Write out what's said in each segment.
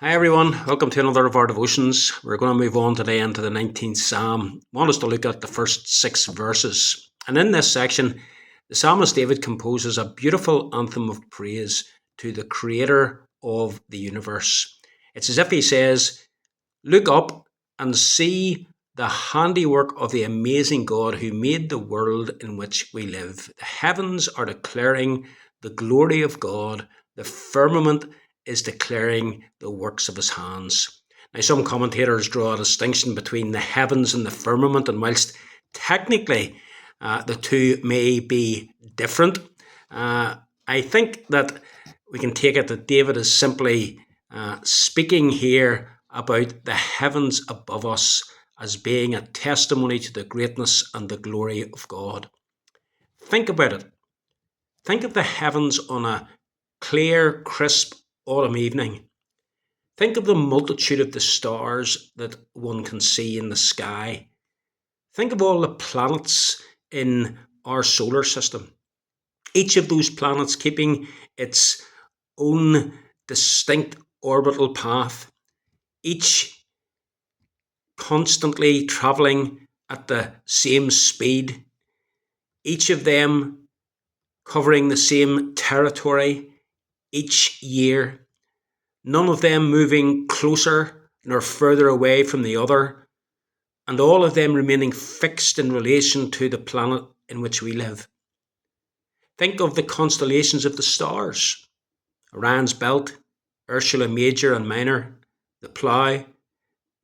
Hi everyone, welcome to another of our devotions. We're going to move on today into the 19th Psalm. I want us to look at the first 6 verses. And in this section, the psalmist David composes a beautiful anthem of praise to the creator of the universe. It's as if he says, "Look up and see the handiwork of the amazing God who made the world in which we live. The heavens are declaring the glory of God. The firmament is declaring the works of his hands." Now, some commentators draw a distinction between the heavens and the firmament, and whilst technically the two may be different, I think that we can take it that David is simply speaking here about the heavens above us as being a testimony to the greatness and the glory of God. Think about it. Think of the heavens on a clear, crisp autumn evening. Think of the multitude of the stars that one can see in the sky. Think of all the planets in our solar system. Each of those planets keeping its own distinct orbital path, each constantly travelling at the same speed, each of them covering the same territory each year, none of them moving closer nor further away from the other, and all of them remaining fixed in relation to the planet in which we live. Think of the constellations of the stars: Orion's Belt, Ursula Major and Minor, the Plough,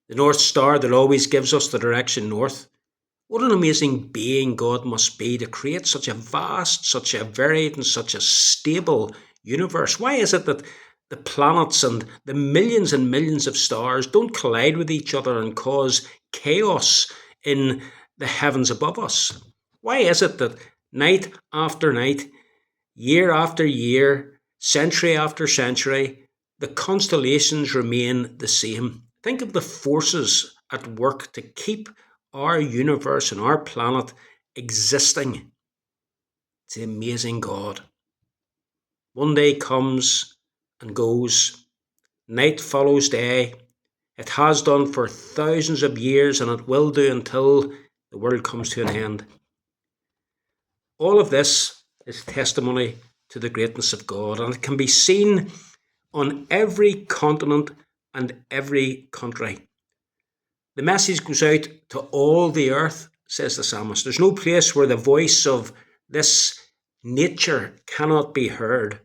the North Star that always gives us the direction north. What an amazing being God must be to create such a vast, such a varied and such a stable universe. Why is it that the planets and the millions and millions of stars don't collide with each other and cause chaos in the heavens above us? Why is it that night after night, year after year, century after century, the constellations remain the same? Think of the forces at work to keep our universe and our planet existing. It's the amazing God. One day comes and goes. Night follows day. It has done for thousands of years, and it will do until the world comes to an end. All of this is testimony to the greatness of God, and it can be seen on every continent and every country. The message goes out to all the earth, says the psalmist. There's no place where the voice of this nature cannot be heard.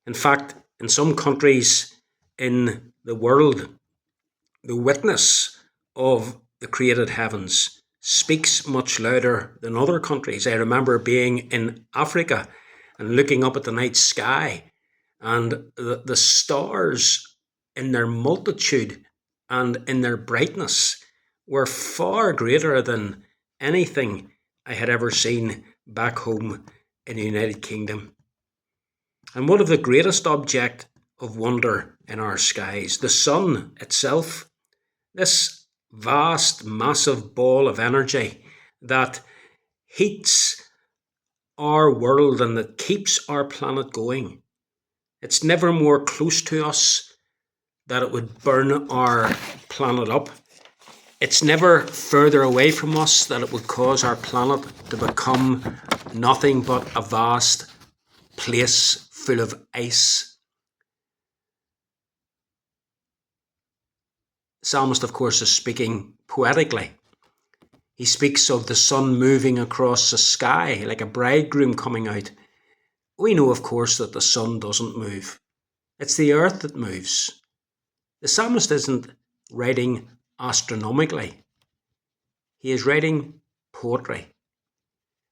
In fact, in some countries in the world, the witness of the created heavens speaks much louder than other countries. I remember being in Africa and looking up at the night sky, and the stars in their multitude and in their brightness were far greater than anything I had ever seen back home in the United Kingdom. And what of the greatest object of wonder in our skies? The sun itself, this vast, massive ball of energy that heats our world and that keeps our planet going. It's never more close to us that it would burn our planet up. It's never further away from us that it would cause our planet to become nothing but a vast place full of ice. The psalmist, of course, is speaking poetically. He speaks of the sun moving across the sky like a bridegroom coming out. We know, of course, that the sun doesn't move. It's the earth that moves. The psalmist isn't writing astronomically. He is writing poetry.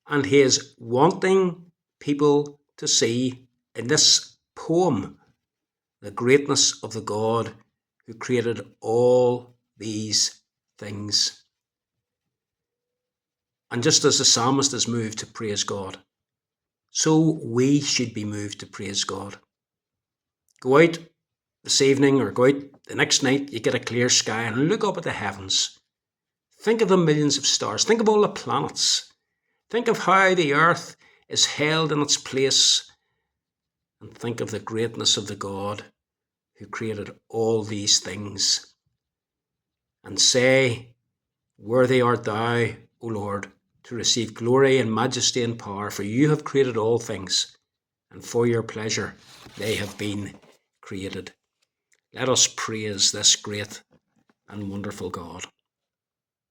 And he is wanting people to see in this poem the greatness of the God who created all these things. And just as the psalmist is moved to praise God, so we should be moved to praise God. Go out this evening or go out the next night, you get a clear sky and look up at the heavens. Think of the millions of stars. Think of all the planets. Think of how the earth is held in its place. And think of the greatness of the God who created all these things, and say, "Worthy art thou, O Lord, to receive glory and majesty and power, for you have created all things, and for your pleasure they have been created." Let us praise this great and wonderful God.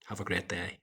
Have a great day.